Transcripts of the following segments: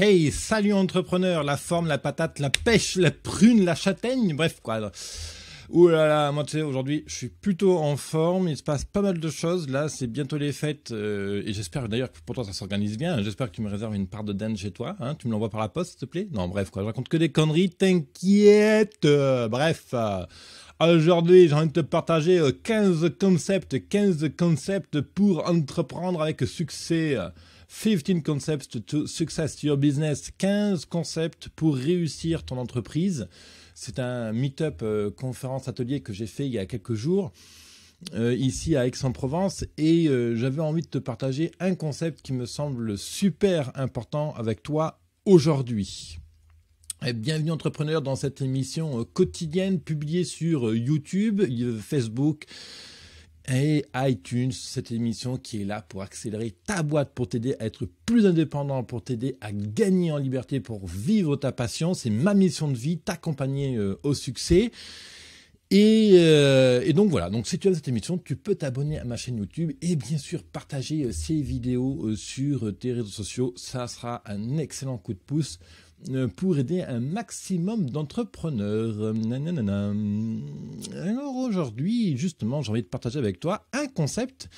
Hey, salut entrepreneur, la forme, la patate, la pêche, la prune, la châtaigne, bref quoi. Ouh là là, moi tu sais, aujourd'hui je suis plutôt en forme, il se passe pas mal de choses, là c'est bientôt les fêtes et j'espère d'ailleurs que pour toi ça s'organise bien, j'espère que tu me réserves une part de dinde chez toi, hein, tu me l'envoies par la poste s'il te plaît. Non bref quoi, je raconte que des conneries, t'inquiète, bref. Aujourd'hui, j'ai envie de te partager 15 concepts pour entreprendre avec succès. 15 concepts to success your business. 15 concepts pour réussir ton entreprise. C'est un meet-up conférence atelier que j'ai fait il y a quelques jours ici à Aix-en-Provence et j'avais envie de te partager un concept qui me semble super important avec toi aujourd'hui. Bienvenue entrepreneur dans cette émission quotidienne publiée sur YouTube, Facebook et iTunes. Cette émission qui est là pour accélérer ta boîte, pour t'aider à être plus indépendant, pour t'aider à gagner en liberté, pour vivre ta passion. C'est ma mission de vie, t'accompagner au succès. Et donc voilà, donc si tu aimes cette émission, tu peux t'abonner à ma chaîne YouTube et bien sûr partager ces vidéos sur tes réseaux sociaux. Ça sera un excellent coup de pouce pour aider un maximum d'entrepreneurs. Alors aujourd'hui, justement, j'ai envie de partager avec toi un concept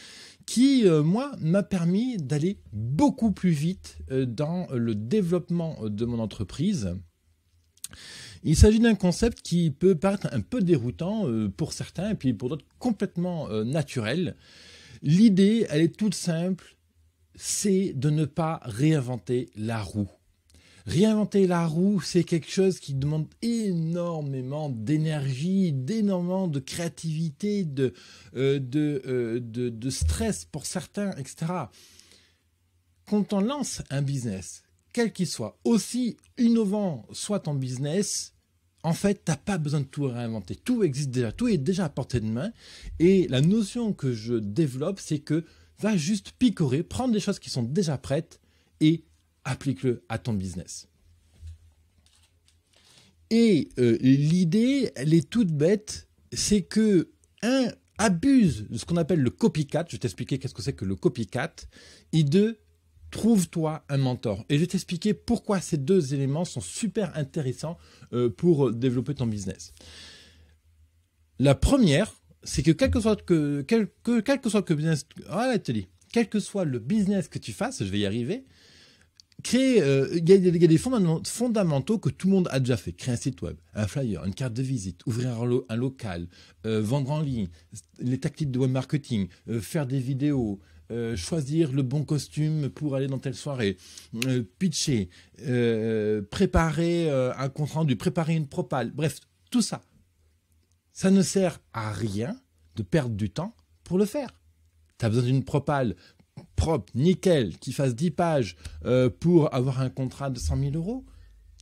qui, moi, m'a permis d'aller beaucoup plus vite dans le développement de mon entreprise. Il s'agit d'un concept qui peut paraître un peu déroutant pour certains et puis pour d'autres complètement naturel. L'idée, elle est toute simple, c'est de ne pas réinventer la roue. Réinventer la roue, c'est quelque chose qui demande énormément d'énergie, d'énormément de créativité, de stress pour certains, etc. Quand on lance un business, quel qu'il soit, aussi innovant soit ton business, en fait, tu n'as pas besoin de tout réinventer. Tout existe déjà, tout est déjà à portée de main. Et la notion que je développe, c'est que va juste picorer, prendre des choses qui sont déjà prêtes et applique-le à ton business. Et l'idée, elle est toute bête, c'est que abuse de ce qu'on appelle le copycat. Je vais t'expliquer qu'est-ce que c'est que le copycat. Et deux, trouve-toi un mentor. Et je vais t'expliquer pourquoi ces deux éléments sont super intéressants pour développer ton business. La première, c'est que quel que soit le business que tu fasses, je vais y arriver, il y a des fondamentaux que tout le monde a déjà fait. Créer un site web, un flyer, une carte de visite, ouvrir un local, vendre en ligne, les tactiques de web marketing, faire des vidéos, choisir le bon costume pour aller dans telle soirée, pitcher, préparer un compte rendu, préparer une propale. Bref, tout ça, ça ne sert à rien de perdre du temps pour le faire. Tu as besoin d'une propale propre, nickel, qui fasse 10 pages pour avoir un contrat de 100 000 euros,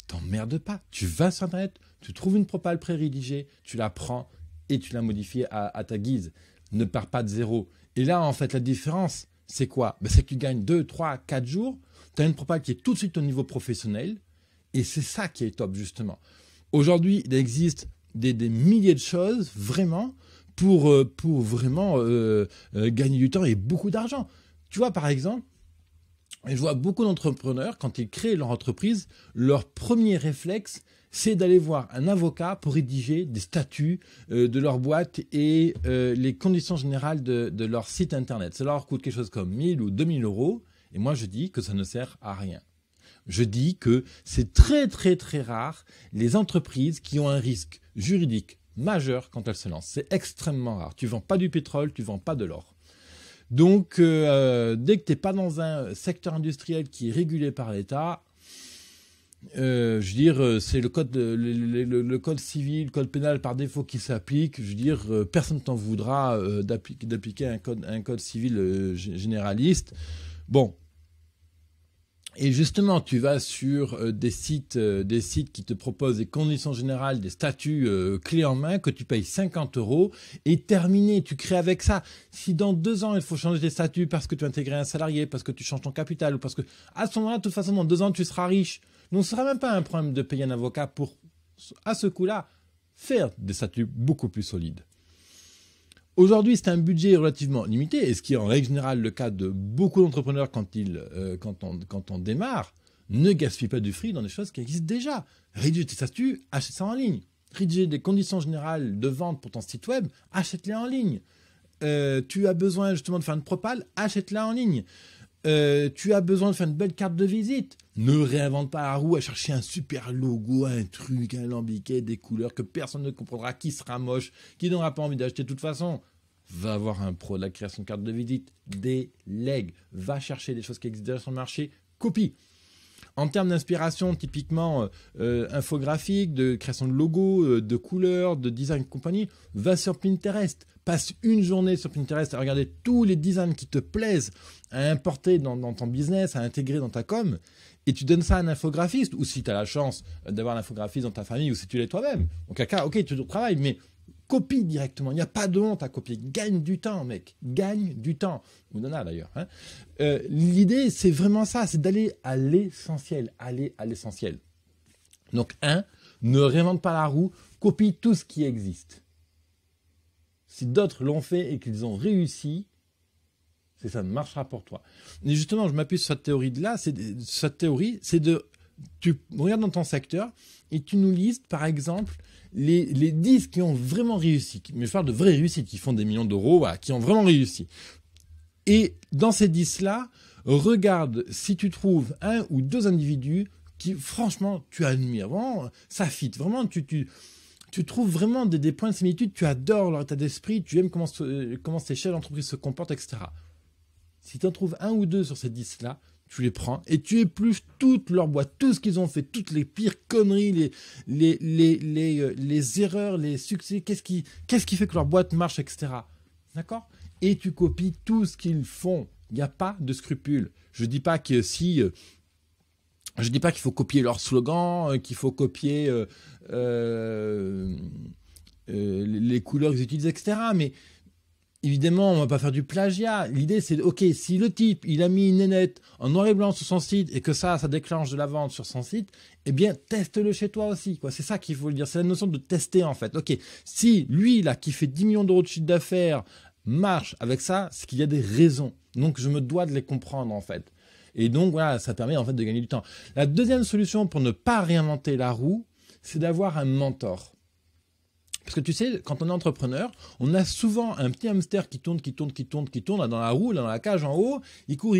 t'emmerdes pas. Tu vas sur Internet, tu trouves une propale pré-rédigée, tu la prends et tu la modifies à ta guise. Ne pars pas de zéro. Et là, en fait, la différence, c'est quoi ? C'est que tu gagnes 2, 3, 4 jours, tu as une propale qui est tout de suite au niveau professionnel et c'est ça qui est top, justement. Aujourd'hui, il existe des milliers de choses, vraiment, pour vraiment gagner du temps et beaucoup d'argent. Tu vois, par exemple, je vois beaucoup d'entrepreneurs, quand ils créent leur entreprise, leur premier réflexe, c'est d'aller voir un avocat pour rédiger des statuts de leur boîte et les conditions générales de leur site internet. Ça leur coûte quelque chose comme 1 000 ou 2 000 euros. Et moi, je dis que ça ne sert à rien. Je dis que c'est très, très, très rare les entreprises qui ont un risque juridique majeur quand elles se lancent. C'est extrêmement rare. Tu ne vends pas du pétrole, tu ne vends pas de l'or. Donc, dès que tu n'es pas dans un secteur industriel qui est régulé par l'État, je veux dire, c'est le code civil, le code pénal par défaut qui s'applique. Je veux dire, personne ne t'en voudra d'appliquer un code civil généraliste. Bon. Et justement, tu vas sur des sites qui te proposent des conditions générales, des statuts clés en main que tu payes 50 € et terminé, tu crées avec ça. Si dans 2 ans, il faut changer tes statuts parce que tu as intégré un salarié, parce que tu changes ton capital ou parce que à ce moment-là, de toute façon, dans 2 ans, tu seras riche. Donc, ce ne sera même pas un problème de payer un avocat pour, à ce coup-là, faire des statuts beaucoup plus solides. Aujourd'hui, c'est un budget relativement limité, et ce qui est en règle générale le cas de beaucoup d'entrepreneurs quand on démarre. Ne gaspille pas du fric dans des choses qui existent déjà. Rédige tes statuts, achète ça en ligne. Rédige des conditions générales de vente pour ton site web, achète-les en ligne. Tu as besoin justement de faire une propale, achète-la en ligne. Tu as besoin de faire une belle carte de visite. Ne réinvente pas la roue à chercher un super logo, un truc, un alambiqué, des couleurs que personne ne comprendra, qui sera moche, qui n'aura pas envie d'acheter de toute façon. Va voir un pro de la création de carte de visite, délègue, va chercher des choses qui existent déjà sur le marché, copie. En termes d'inspiration, typiquement infographique, de création de logos, de couleurs, de design et compagnie, va sur Pinterest. Passe une journée sur Pinterest à regarder tous les designs qui te plaisent à importer dans ton business, à intégrer dans ta com. Et tu donnes ça à un infographiste, ou si tu as la chance d'avoir un infographiste dans ta famille, ou si tu l'es toi-même. Donc, ok, tu travailles, mais copie directement. Il n'y a pas de honte à copier. Gagne du temps, mec. Gagne du temps. Ou Nana, d'ailleurs. Hein. L'idée, c'est vraiment ça. C'est d'aller à l'essentiel. Aller à l'essentiel. Donc, ne réinvente pas la roue. Copie tout ce qui existe. Si d'autres l'ont fait et qu'ils ont réussi, ça marchera pour toi. Et justement, je m'appuie sur cette théorie-là. Cette théorie, c'est de... Tu regardes dans ton secteur et tu nous listes, par exemple, les 10 qui ont vraiment réussi. Mais je parle de vraies réussites, qui font des millions d'euros, voilà, qui ont vraiment réussi. Et dans ces 10-là, regarde si tu trouves un ou deux individus qui, franchement, tu admires. Vraiment, ça fit. Vraiment, tu trouves vraiment des points de similitude. Tu adores leur état d'esprit. Tu aimes comment ces chefs d'entreprise se comportent, etc. Si tu en trouves un ou deux sur ces 10-là, tu les prends et tu épluches toute leur boîte, tout ce qu'ils ont fait, toutes les pires conneries, les erreurs, les succès, qu'est-ce qui fait que leur boîte marche, etc. D'accord ? Et tu copies tout ce qu'ils font. Il n'y a pas de scrupules. Je dis pas que je dis pas qu'il faut copier leur slogan, qu'il faut copier les couleurs qu'ils utilisent, etc. Mais évidemment, on ne va pas faire du plagiat. L'idée, c'est, ok, si le type, il a mis une nénette en noir et blanc sur son site et que ça déclenche de la vente sur son site, eh bien, teste-le chez toi aussi, quoi. C'est ça qu'il faut le dire. C'est la notion de tester, en fait. Ok, si lui, là, qui fait 10 millions d'euros de chiffre d'affaires, marche avec ça, c'est qu'il y a des raisons. Donc, je me dois de les comprendre, en fait. Et donc, voilà, ça permet, en fait, de gagner du temps. La deuxième solution pour ne pas réinventer la roue, c'est d'avoir un mentor. Parce que tu sais, quand on est entrepreneur, on a souvent un petit hamster qui tourne là, dans la roue, là, dans la cage en haut, il court,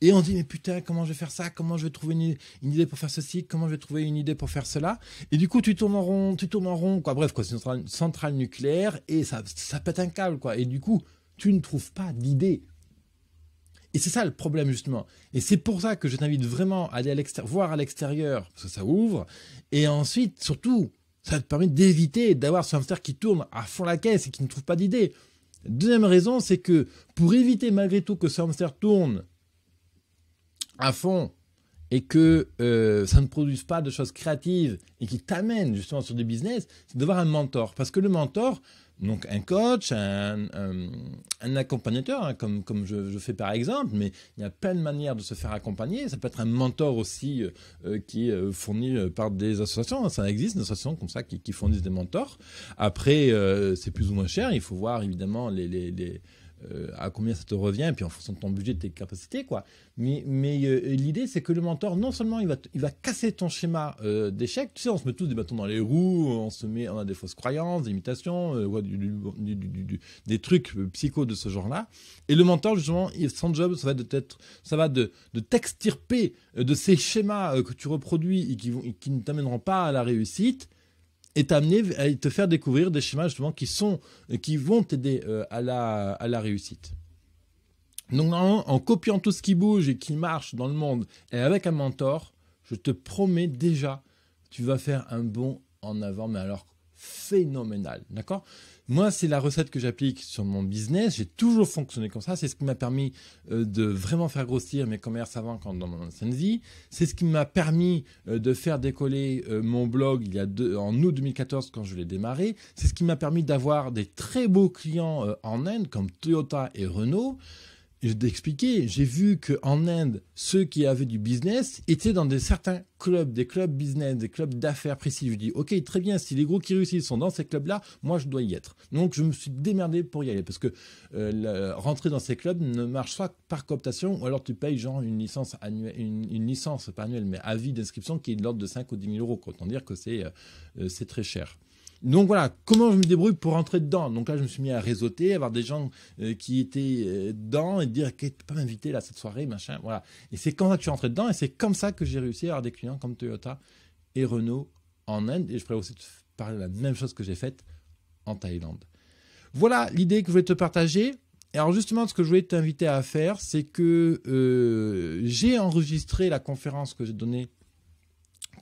et on se dit, mais putain, comment je vais faire ça? Comment je vais trouver une idée pour faire ceci? Comment je vais trouver une idée pour faire cela? Et du coup, tu tournes en rond, quoi. Bref, quoi, c'est une centrale nucléaire, et ça pète un câble, quoi. Et du coup, tu ne trouves pas d'idée. Et c'est ça le problème, justement. Et c'est pour ça que je t'invite vraiment à aller voir à l'extérieur, parce que ça ouvre, et ensuite, surtout, ça te permet d'éviter d'avoir ce hamster qui tourne à fond la caisse et qui ne trouve pas d'idée. Deuxième raison, c'est que pour éviter malgré tout que ce hamster tourne à fond et que ça ne produise pas de choses créatives et qui t'amène justement sur des business, c'est d'avoir un mentor. Parce que le mentor, donc un coach, un accompagnateur, hein, comme je fais par exemple, mais il y a plein de manières de se faire accompagner. Ça peut être un mentor aussi qui est fourni par des associations. Ça existe des associations comme ça qui fournissent des mentors. Après, c'est plus ou moins cher. Il faut voir évidemment à combien ça te revient, et puis en fonction de ton budget, de tes capacités, quoi. Mais l'idée, c'est que le mentor, non seulement il va casser ton schéma d'échec. Tu sais, on se met tous des bâtons dans les roues, on a des fausses croyances, des imitations, des trucs psychos de ce genre-là. Et le mentor, justement, son job, ça va de t'extirper de ces schémas que tu reproduis et qui ne t'amèneront pas à la réussite, et t'amener à te faire découvrir des schémas justement qui vont t'aider à la réussite. Donc en copiant tout ce qui bouge et qui marche dans le monde et avec un mentor, je te promets déjà, tu vas faire un bond en avant, mais alors phénoménal, d'accord ? Moi, c'est la recette que j'applique sur mon business. J'ai toujours fonctionné comme ça. C'est ce qui m'a permis de vraiment faire grossir mes commerces avant dans mon ancienne vie. C'est ce qui m'a permis de faire décoller mon blog en août 2014 quand je l'ai démarré. C'est ce qui m'a permis d'avoir des très beaux clients en Inde comme Toyota et Renault. je t'ai expliqué, j'ai vu qu'en Inde, ceux qui avaient du business étaient dans certains clubs, des clubs business, des clubs d'affaires précis. Je dis, ok, très bien, si les gros qui réussissent sont dans ces clubs-là, moi je dois y être. Donc je me suis démerdé pour y aller, parce que rentrer dans ces clubs ne marche pas par cooptation, ou alors tu payes genre une licence annuelle, une licence, pas annuelle, mais à vie d'inscription qui est de l'ordre de 5 ou 10 000 euros. Autant dire que c'est très cher. Donc voilà, comment je me débrouille pour rentrer dedans. Donc là, je me suis mis à réseauter, avoir des gens qui étaient dedans et dire, tu peux pas m'inviter là cette soirée, machin. Voilà. Et c'est comme ça que je suis rentré dedans et c'est comme ça que j'ai réussi à avoir des clients comme Toyota et Renault en Inde. Et je pourrais aussi te parler de la même chose que j'ai faite en Thaïlande. Voilà l'idée que je voulais te partager. Et alors justement, ce que je voulais t'inviter à faire, c'est que j'ai enregistré la conférence que j'ai donnée,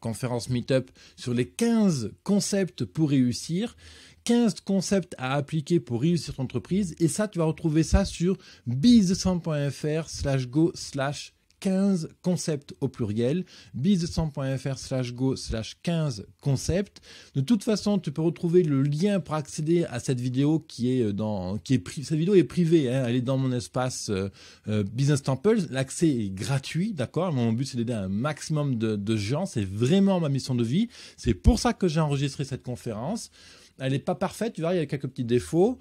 conférence Meetup, sur les 15 concepts pour réussir, 15 concepts à appliquer pour réussir ton entreprise. Et ça, tu vas retrouver ça sur biz200.fr/go/15 concepts au pluriel, biz200.fr/go/15 concepts. De toute façon, tu peux retrouver le lien pour accéder à cette vidéo cette vidéo est privée, hein, elle est dans mon espace Business Temple. L'accès est gratuit, d'accord. Mon but, c'est d'aider un maximum de gens. C'est vraiment ma mission de vie. C'est pour ça que j'ai enregistré cette conférence. Elle n'est pas parfaite, tu vois, il y a quelques petits défauts.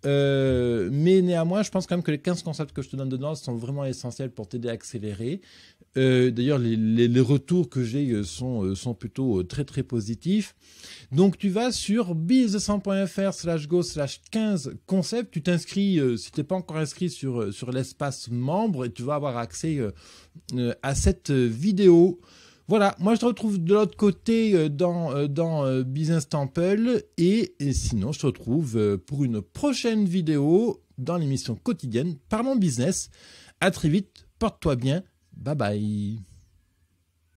Mais néanmoins, je pense quand même que les 15 concepts que je te donne dedans sont vraiment essentiels pour t'aider à accélérer. D'ailleurs, les retours que j'ai sont plutôt très très positifs. Donc, tu vas sur biz200.fr/go/15 concepts. Tu t'inscris, si tu n'es pas encore inscrit sur l'espace membre, et tu vas avoir accès à cette vidéo. Voilà, moi je te retrouve de l'autre côté dans Business Temple et sinon je te retrouve pour une prochaine vidéo dans l'émission quotidienne Parlons Business. À très vite, porte-toi bien, bye bye.